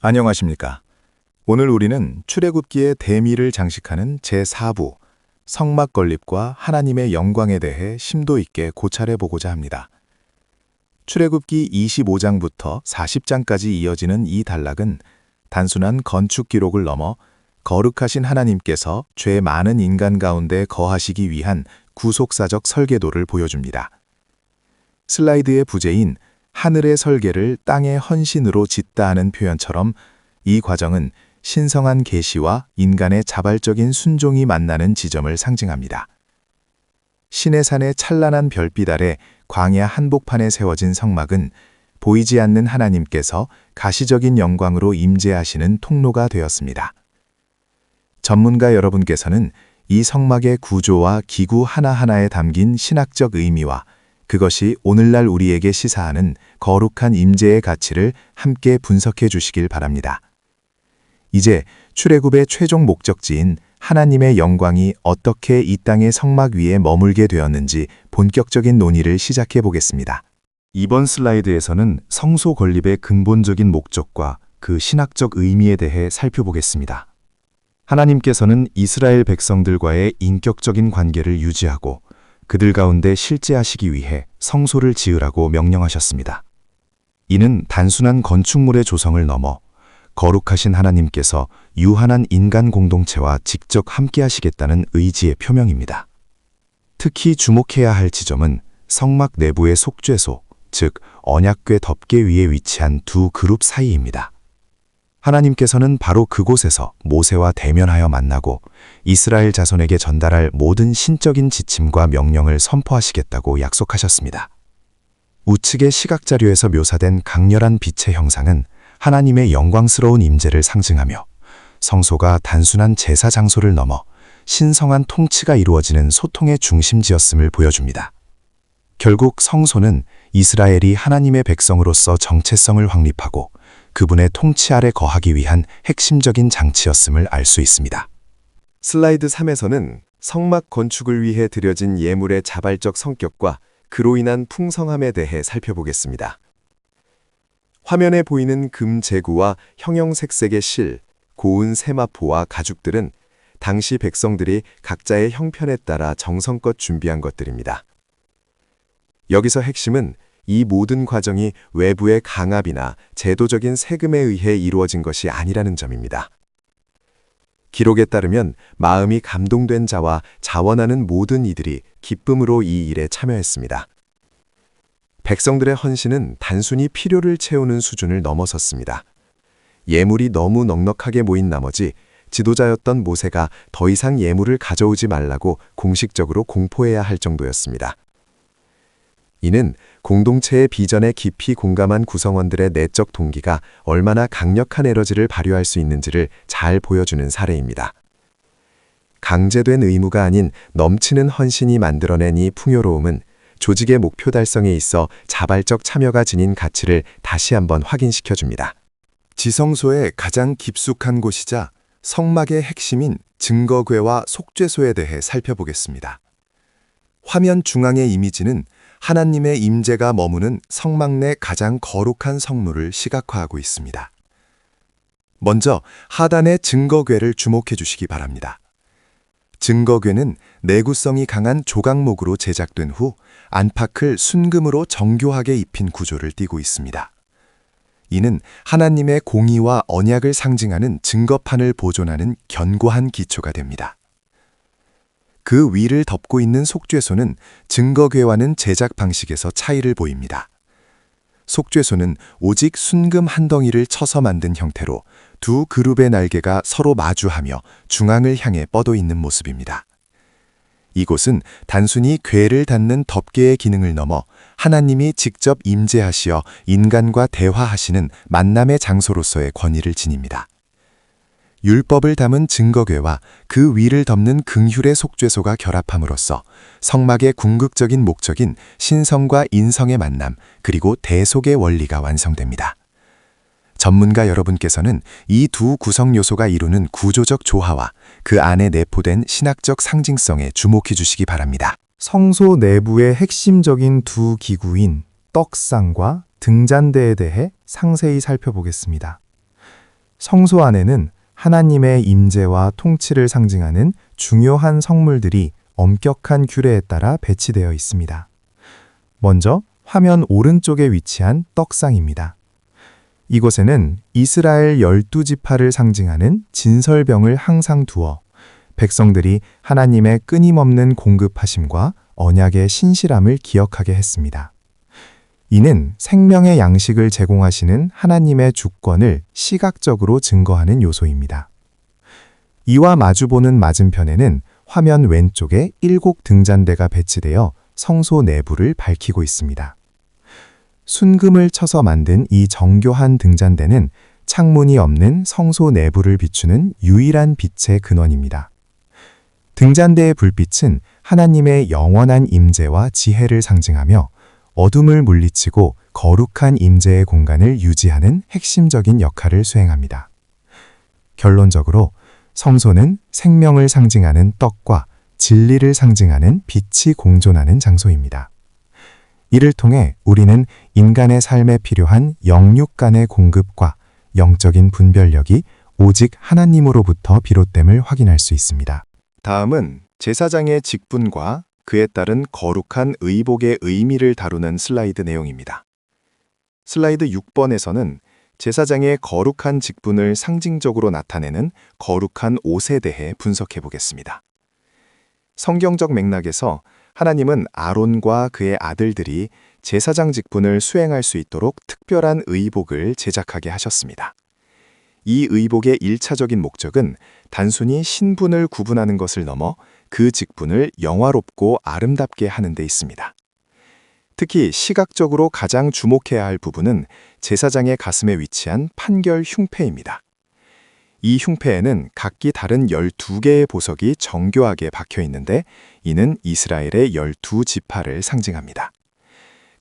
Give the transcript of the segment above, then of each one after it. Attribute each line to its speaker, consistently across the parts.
Speaker 1: 안녕하십니까. 오늘 우리는 출애굽기의 대미를 장식하는 제4부 성막 건립과 하나님의 영광에 대해 심도 있게 고찰해 보고자 합니다. 출애굽기 25장부터 40장까지 이어지는 이 단락은 단순한 건축 기록을 넘어 거룩하신 하나님께서 죄 많은 인간 가운데 거하시기 위한 구속사적 설계도를 보여줍니다. 슬라이드의 부제인 하늘의 설계를 땅의 헌신으로 짓다 하는 표현처럼 이 과정은 신성한 계시와 인간의 자발적인 순종이 만나는 지점을 상징합니다. 시내산의 찬란한 별빛 아래 광야 한복판에 세워진 성막은 보이지 않는 하나님께서 가시적인 영광으로 임재하시는 통로가 되었습니다. 전문가 여러분께서는 이 성막의 구조와 기구 하나하나에 담긴 신학적 의미와 그것이 오늘날 우리에게 시사하는 거룩한 임재의 가치를 함께 분석해 주시길 바랍니다. 이제 출애굽의 최종 목적지인 하나님의 영광이 어떻게 이 땅의 성막 위에 머물게 되었는지 본격적인 논의를 시작해 보겠습니다.
Speaker 2: 이번 슬라이드에서는 성소 건립의 근본적인 목적과 그 신학적 의미에 대해 살펴보겠습니다. 하나님께서는 이스라엘 백성들과의 인격적인 관계를 유지하고 그들 가운데 실제하시기 위해 성소를 지으라고 명령하셨습니다. 이는 단순한 건축물의 조성을 넘어 거룩하신 하나님께서 유한한 인간 공동체와 직접 함께하시겠다는 의지의 표명입니다. 특히 주목해야 할 지점은 성막 내부의 속죄소, 즉 언약궤 덮개 위에 위치한 두 그룹 사이입니다. 하나님께서는 바로 그곳에서 모세와 대면하여 만나고 이스라엘 자손에게 전달할 모든 신적인 지침과 명령을 선포하시겠다고 약속하셨습니다. 우측의 시각자료에서 묘사된 강렬한 빛의 형상은 하나님의 영광스러운 임재를 상징하며 성소가 단순한 제사 장소를 넘어 신성한 통치가 이루어지는 소통의 중심지였음을 보여줍니다. 결국 성소는 이스라엘이 하나님의 백성으로서 정체성을 확립하고 그분의 통치 아래 거하기 위한 핵심적인 장치였음을 알 수 있습니다.
Speaker 3: 슬라이드 3에서는 성막 건축을 위해 드려진 예물의 자발적 성격과 그로 인한 풍성함에 대해 살펴보겠습니다. 화면에 보이는 금 제구와 형형색색의 실, 고운 세마포와 가죽들은 당시 백성들이 각자의 형편에 따라 정성껏 준비한 것들입니다. 여기서 핵심은 이 모든 과정이 외부의 강압이나 제도적인 세금에 의해 이루어진 것이 아니라는 점입니다. 기록에 따르면 마음이 감동된 자와 자원하는 모든 이들이 기쁨으로 이 일에 참여했습니다. 백성들의 헌신은 단순히 필요를 채우는 수준을 넘어섰습니다. 예물이 너무 넉넉하게 모인 나머지 지도자였던 모세가 더 이상 예물을 가져오지 말라고 공식적으로 공포해야 할 정도였습니다. 이는 공동체의 비전에 깊이 공감한 구성원들의 내적 동기가 얼마나 강력한 에너지를 발휘할 수 있는지를 잘 보여주는 사례입니다. 강제된 의무가 아닌 넘치는 헌신이 만들어낸 이 풍요로움은 조직의 목표 달성에 있어 자발적 참여가 지닌 가치를 다시 한번 확인시켜줍니다.
Speaker 1: 지성소의 가장 깊숙한 곳이자 성막의 핵심인 증거궤와 속죄소에 대해 살펴보겠습니다. 화면 중앙의 이미지는 하나님의 임재가 머무는 성막 내 가장 거룩한 성물을 시각화하고 있습니다. 먼저 하단의 증거궤를 주목해 주시기 바랍니다. 증거궤는 내구성이 강한 조각목으로 제작된 후 안팎을 순금으로 정교하게 입힌 구조를 띠고 있습니다. 이는 하나님의 공의와 언약을 상징하는 증거판을 보존하는 견고한 기초가 됩니다. 그 위를 덮고 있는 속죄소는 증거궤와는 제작 방식에서 차이를 보입니다. 속죄소는 오직 순금 한 덩이를 쳐서 만든 형태로 두 그룹의 날개가 서로 마주하며 중앙을 향해 뻗어 있는 모습입니다. 이곳은 단순히 궤를 닫는 덮개의 기능을 넘어 하나님이 직접 임재하시어 인간과 대화하시는 만남의 장소로서의 권위를 지닙니다. 율법을 담은 증거궤와 그 위를 덮는 긍휼의 속죄소가 결합함으로써 성막의 궁극적인 목적인 신성과 인성의 만남 그리고 대속의 원리가 완성됩니다. 전문가 여러분께서는 이 두 구성 요소가 이루는 구조적 조화와 그 안에 내포된 신학적 상징성에 주목해 주시기 바랍니다.
Speaker 4: 성소 내부의 핵심적인 두 기구인 떡상과 등잔대에 대해 상세히 살펴보겠습니다. 성소 안에는 하나님의 임재와 통치를 상징하는 중요한 성물들이 엄격한 규례에 따라 배치되어 있습니다. 먼저 화면 오른쪽에 위치한 떡상입니다. 이곳에는 이스라엘 12지파를 상징하는 진설병을 항상 두어 백성들이 하나님의 끊임없는 공급하심과 언약의 신실함을 기억하게 했습니다. 이는 생명의 양식을 제공하시는 하나님의 주권을 시각적으로 증거하는 요소입니다. 이와 마주보는 맞은편에는 화면 왼쪽에 7 등잔대가 배치되어 성소 내부를 밝히고 있습니다. 순금을 쳐서 만든 이 정교한 등잔대는 창문이 없는 성소 내부를 비추는 유일한 빛의 근원입니다. 등잔대의 불빛은 하나님의 영원한 임재와 지혜를 상징하며 어둠을 물리치고 거룩한 임재의 공간을 유지하는 핵심적인 역할을 수행합니다. 결론적으로 성소는 생명을 상징하는 떡과 진리를 상징하는 빛이 공존하는 장소입니다. 이를 통해 우리는 인간의 삶에 필요한 영육 간의 공급과 영적인 분별력이 오직 하나님으로부터 비롯됨을 확인할 수 있습니다.
Speaker 1: 다음은 제사장의 직분과 그에 따른 거룩한 의복의 의미를 다루는 슬라이드 내용입니다. 슬라이드 6번에서는 제사장의 거룩한 직분을 상징적으로 나타내는 거룩한 옷에 대해 분석해 보겠습니다. 성경적 맥락에서 하나님은 아론과 그의 아들들이 제사장 직분을 수행할 수 있도록 특별한 의복을 제작하게 하셨습니다. 이 의복의 1차적인 목적은 단순히 신분을 구분하는 것을 넘어 그 직분을 영화롭고 아름답게 하는 데 있습니다. 특히 시각적으로 가장 주목해야 할 부분은 제사장의 가슴에 위치한 판결 흉패입니다. 이 흉패에는 각기 다른 12개의 보석이 정교하게 박혀 있는데 이는 이스라엘의 12지파를 상징합니다.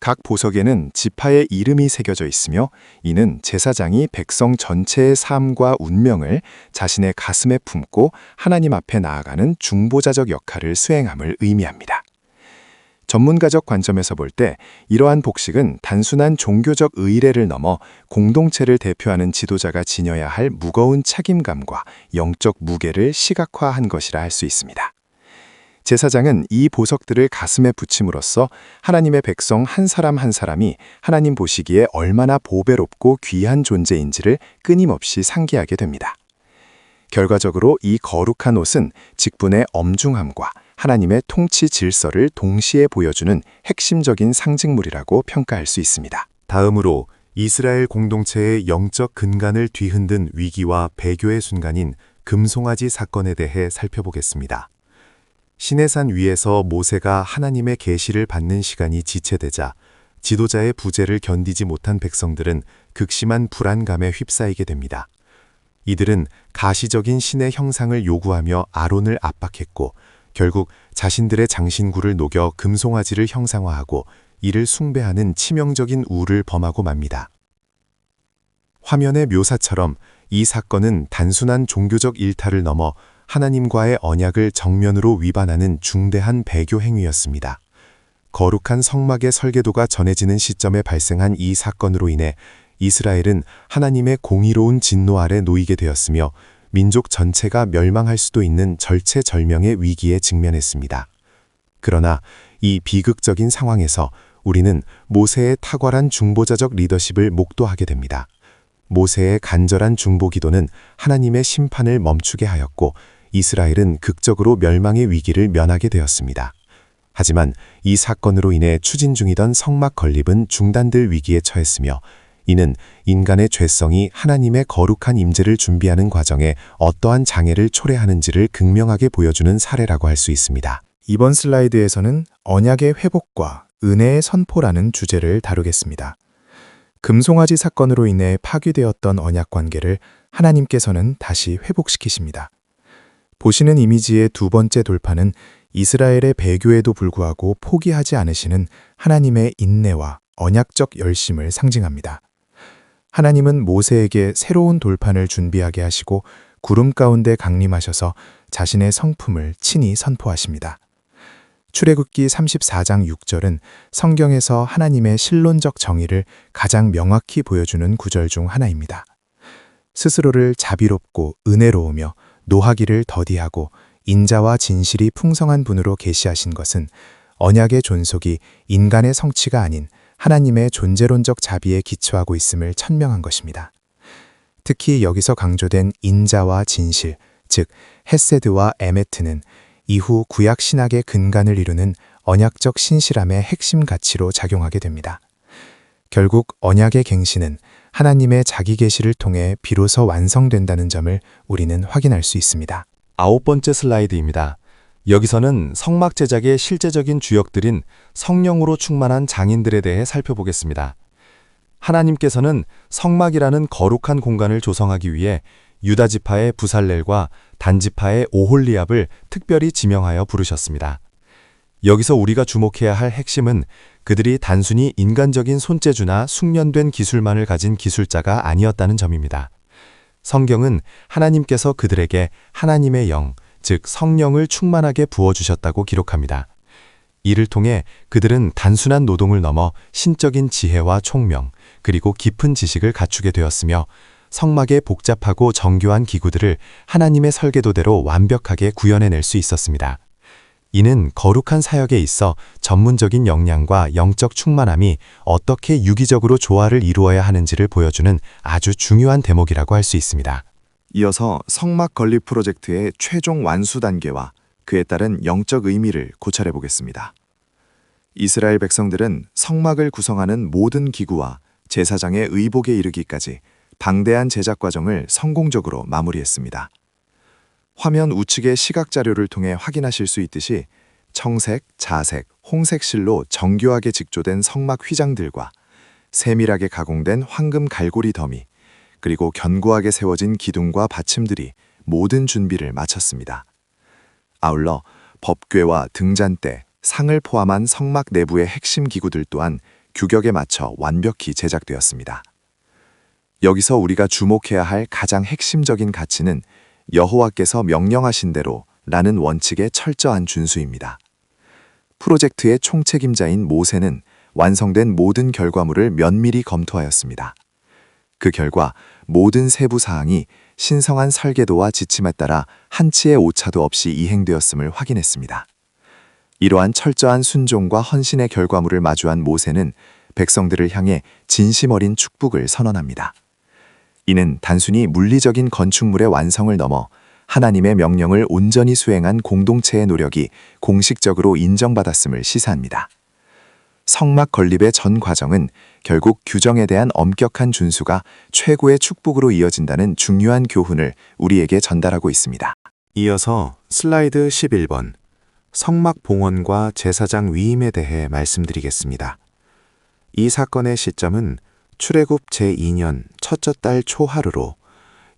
Speaker 1: 각 보석에는 지파의 이름이 새겨져 있으며 이는 제사장이 백성 전체의 삶과 운명을 자신의 가슴에 품고 하나님 앞에 나아가는 중보자적 역할을 수행함을 의미합니다. 전문가적 관점에서 볼 때 이러한 복식은 단순한 종교적 의례를 넘어 공동체를 대표하는 지도자가 지녀야 할 무거운 책임감과 영적 무게를 시각화한 것이라 할 수 있습니다. 제사장은 이 보석들을 가슴에 붙임으로써 하나님의 백성 한 사람 한 사람이 하나님 보시기에 얼마나 보배롭고 귀한 존재인지를 끊임없이 상기하게 됩니다. 결과적으로 이 거룩한 옷은 직분의 엄중함과 하나님의 통치 질서를 동시에 보여주는 핵심적인 상징물이라고 평가할 수 있습니다.
Speaker 3: 다음으로 이스라엘 공동체의 영적 근간을 뒤흔든 위기와 배교의 순간인 금송아지 사건에 대해 살펴보겠습니다. 시내산 위에서 모세가 하나님의 계시를 받는 시간이 지체되자 지도자의 부재를 견디지 못한 백성들은 극심한 불안감에 휩싸이게 됩니다. 이들은 가시적인 신의 형상을 요구하며 아론을 압박했고 결국 자신들의 장신구를 녹여 금송아지를 형상화하고 이를 숭배하는 치명적인 우를 범하고 맙니다. 화면의 묘사처럼 이 사건은 단순한 종교적 일탈을 넘어 하나님과의 언약을 정면으로 위반하는 중대한 배교 행위였습니다. 거룩한 성막의 설계도가 전해지는 시점에 발생한 이 사건으로 인해 이스라엘은 하나님의 공의로운 진노 아래 놓이게 되었으며 민족 전체가 멸망할 수도 있는 절체절명의 위기에 직면했습니다. 그러나 이 비극적인 상황에서 우리는 모세의 탁월한 중보자적 리더십을 목도하게 됩니다. 모세의 간절한 중보 기도는 하나님의 심판을 멈추게 하였고 이스라엘은 극적으로 멸망의 위기를 면하게 되었습니다. 하지만 이 사건으로 인해 추진 중이던 성막 건립은 중단될 위기에 처했으며 이는 인간의 죄성이 하나님의 거룩한 임재를 준비하는 과정에 어떠한 장애를 초래하는지를 극명하게 보여주는 사례라고 할 수 있습니다.
Speaker 4: 이번 슬라이드에서는 언약의 회복과 은혜의 선포라는 주제를 다루겠습니다. 금송아지 사건으로 인해 파괴되었던 언약 관계를 하나님께서는 다시 회복시키십니다. 보시는 이미지의 두 번째 돌파는 이스라엘의 배교에도 불구하고 포기하지 않으시는 하나님의 인내와 언약적 열심을 상징합니다. 하나님은 모세에게 새로운 돌판을 준비하게 하시고 구름 가운데 강림하셔서 자신의 성품을 친히 선포하십니다. 출애굽기 34장 6절은 성경에서 하나님의 신론적 정의를 가장 명확히 보여주는 구절 중 하나입니다. 스스로를 자비롭고 은혜로우며 노하기를 더디하고 인자와 진실이 풍성한 분으로 계시하신 것은 언약의 존속이 인간의 성취가 아닌 하나님의 존재론적 자비에 기초하고 있음을 천명한 것입니다. 특히 여기서 강조된 인자와 진실, 즉 헤세드와 에메트는 이후 구약 신학의 근간을 이루는 언약적 신실함의 핵심 가치로 작용하게 됩니다. 결국 언약의 갱신은 하나님의 자기 계시를 통해 비로소 완성된다는 점을 우리는 확인할 수 있습니다.
Speaker 2: 9번째 슬라이드입니다. 여기서는 성막 제작의 실제적인 주역들인 성령으로 충만한 장인들에 대해 살펴보겠습니다. 하나님께서는 성막이라는 거룩한 공간을 조성하기 위해 유다 지파의 부살렐과 단 지파의 오홀리압을 특별히 지명하여 부르셨습니다. 여기서 우리가 주목해야 할 핵심은 그들이 단순히 인간적인 손재주나 숙련된 기술만을 가진 기술자가 아니었다는 점입니다. 성경은 하나님께서 그들에게 하나님의 영, 즉 성령을 충만하게 부어주셨다고 기록합니다. 이를 통해 그들은 단순한 노동을 넘어 신적인 지혜와 총명, 그리고 깊은 지식을 갖추게 되었으며 성막의 복잡하고 정교한 기구들을 하나님의 설계도대로 완벽하게 구현해낼 수 있었습니다. 이는 거룩한 사역에 있어 전문적인 역량과 영적 충만함이 어떻게 유기적으로 조화를 이루어야 하는지를 보여주는 아주 중요한 대목이라고 할 수 있습니다.
Speaker 3: 이어서 성막 건립 프로젝트의 최종 완수 단계와 그에 따른 영적 의미를 고찰해 보겠습니다. 이스라엘 백성들은 성막을 구성하는 모든 기구와 제사장의 의복에 이르기까지 방대한 제작 과정을 성공적으로 마무리했습니다. 화면 우측의 시각 자료를 통해 확인하실 수 있듯이 청색, 자색, 홍색 실로 정교하게 직조된 성막 휘장들과 세밀하게 가공된 황금 갈고리 더미, 그리고 견고하게 세워진 기둥과 받침들이 모든 준비를 마쳤습니다. 아울러 법궤와 등잔대, 상을 포함한 성막 내부의 핵심 기구들 또한 규격에 맞춰 완벽히 제작되었습니다. 여기서 우리가 주목해야 할 가장 핵심적인 가치는 여호와께서 명령하신 대로 라는 원칙의 철저한 준수입니다. 프로젝트의 총책임자인 모세는 완성된 모든 결과물을 면밀히 검토하였습니다. 그 결과 모든 세부 사항이 신성한 설계도와 지침에 따라 한치의 오차도 없이 이행되었음을 확인했습니다. 이러한 철저한 순종과 헌신의 결과물을 마주한 모세는 백성들을 향해 진심 어린 축복을 선언합니다. 이는 단순히 물리적인 건축물의 완성을 넘어 하나님의 명령을 온전히 수행한 공동체의 노력이 공식적으로 인정받았음을 시사합니다. 성막 건립의 전 과정은 결국 규정에 대한 엄격한 준수가 최고의 축복으로 이어진다는 중요한 교훈을 우리에게 전달하고 있습니다.
Speaker 4: 이어서 슬라이드 11번, 성막 봉헌과 제사장 위임에 대해 말씀드리겠습니다. 이 사건의 시점은 출애굽 제2년 첫째 달 초하루로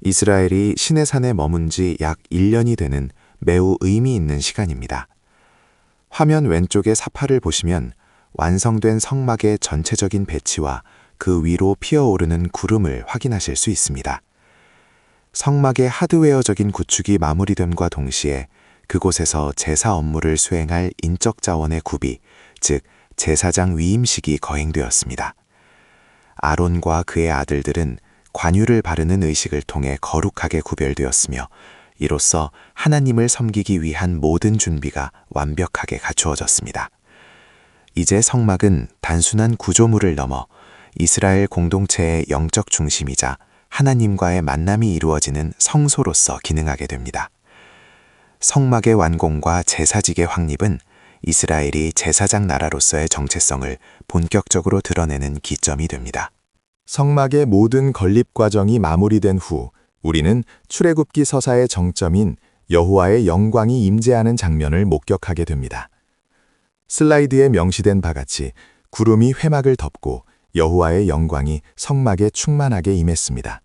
Speaker 4: 이스라엘이 시내산에 머문 지 약 1년이 되는 매우 의미 있는 시간입니다. 화면 왼쪽의 사파를 보시면 완성된 성막의 전체적인 배치와 그 위로 피어오르는 구름을 확인하실 수 있습니다. 성막의 하드웨어적인 구축이 마무리됨과 동시에 그곳에서 제사 업무를 수행할 인적 자원의 구비, 즉 제사장 위임식이 거행되었습니다. 아론과 그의 아들들은 관유를 바르는 의식을 통해 거룩하게 구별되었으며 이로써 하나님을 섬기기 위한 모든 준비가 완벽하게 갖추어졌습니다. 이제 성막은 단순한 구조물을 넘어 이스라엘 공동체의 영적 중심이자 하나님과의 만남이 이루어지는 성소로서 기능하게 됩니다. 성막의 완공과 제사직의 확립은 이스라엘이 제사장 나라로서의 정체성을 본격적으로 드러내는 기점이 됩니다.
Speaker 1: 성막의 모든 건립 과정이 마무리된 후 우리는 출애굽기 서사의 정점인 여호와의 영광이 임재하는 장면을 목격하게 됩니다. 슬라이드에 명시된 바같이 구름이 회막을 덮고 여호와의 영광이 성막에 충만하게 임했습니다.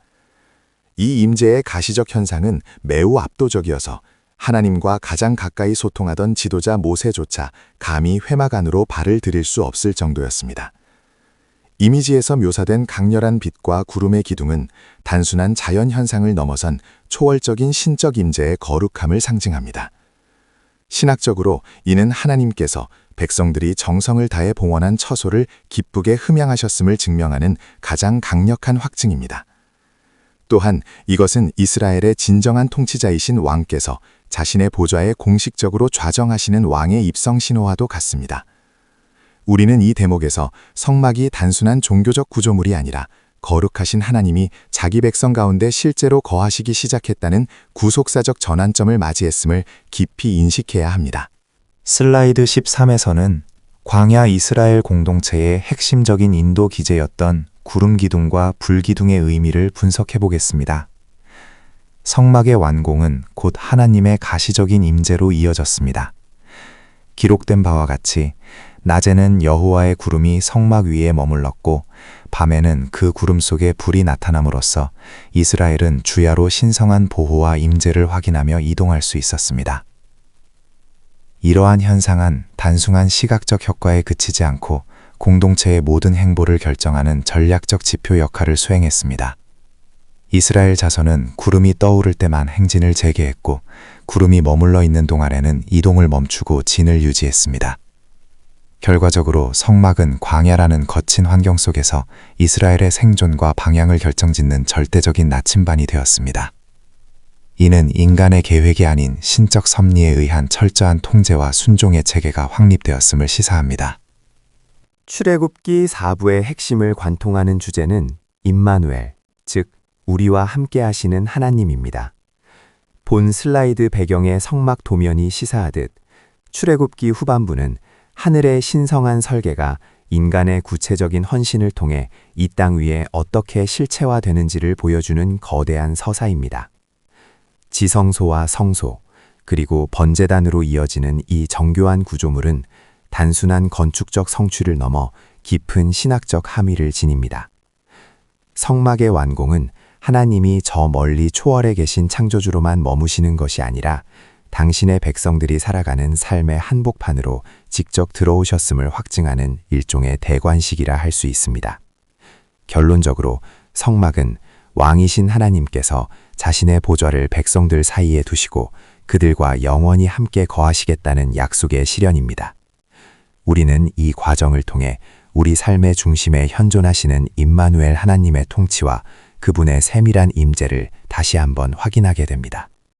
Speaker 1: 이 임재의 가시적 현상은 매우 압도적이어서 하나님과 가장 가까이 소통하던 지도자 모세조차 감히 회막 안으로 발을 들일 수 없을 정도였습니다. 이미지에서 묘사된 강렬한 빛과 구름의 기둥은 단순한 자연 현상을 넘어선 초월적인 신적 임재의 거룩함을 상징합니다. 신학적으로 이는 하나님께서 백성들이 정성을 다해 봉헌한 처소를 기쁘게 흠양하셨음을 증명하는 가장 강력한 확증입니다. 또한 이것은 이스라엘의 진정한 통치자이신 왕께서 자신의 보좌에 공식적으로 좌정하시는 왕의 입성 신호와도 같습니다. 우리는 이 대목에서 성막이 단순한 종교적 구조물이 아니라 거룩하신 하나님이 자기 백성 가운데 실제로 거하시기 시작했다는 구속사적 전환점을 맞이했음을 깊이 인식해야 합니다.
Speaker 4: 슬라이드 13에서는 광야 이스라엘 공동체의 핵심적인 인도 기제였던 구름 기둥과 불 기둥의 의미를 분석해 보겠습니다. 성막의 완공은 곧 하나님의 가시적인 임재로 이어졌습니다. 기록된 바와 같이 낮에는 여호와의 구름이 성막 위에 머물렀고 밤에는 그 구름 속에 불이 나타남으로써 이스라엘은 주야로 신성한 보호와 임재를 확인하며 이동할 수 있었습니다. 이러한 현상은 단순한 시각적 효과에 그치지 않고 공동체의 모든 행보를 결정하는 전략적 지표 역할을 수행했습니다. 이스라엘 자손은 구름이 떠오를 때만 행진을 재개했고 구름이 머물러 있는 동안에는 이동을 멈추고 진을 유지했습니다. 결과적으로 성막은 광야라는 거친 환경 속에서 이스라엘의 생존과 방향을 결정짓는 절대적인 나침반이 되었습니다. 이는 인간의 계획이 아닌 신적 섭리에 의한 철저한 통제와 순종의 체계가 확립되었음을 시사합니다.
Speaker 3: 출애굽기 4부의 핵심을 관통하는 주제는 임마누엘, 즉 우리와 함께 하시는 하나님입니다. 본 슬라이드 배경의 성막 도면이 시사하듯 출애굽기 후반부는 하늘의 신성한 설계가 인간의 구체적인 헌신을 통해 이 땅 위에 어떻게 실체화되는지를 보여주는 거대한 서사입니다. 지성소와 성소, 그리고 번제단으로 이어지는 이 정교한 구조물은 단순한 건축적 성취를 넘어 깊은 신학적 함의를 지닙니다. 성막의 완공은 하나님이 저 멀리 초월에 계신 창조주로만 머무시는 것이 아니라 당신의 백성들이 살아가는 삶의 한복판으로 직접 들어오셨음을 확증하는 일종의 대관식이라 할 수 있습니다. 결론적으로 성막은 왕이신 하나님께서 자신의 보좌를 백성들 사이에 두시고 그들과 영원히 함께 거하시겠다는 약속의 실현입니다. 우리는 이 과정을 통해 우리 삶의 중심에 현존하시는 임마누엘 하나님의 통치와 그분의 세밀한 임재를 다시 한번 확인하게 됩니다.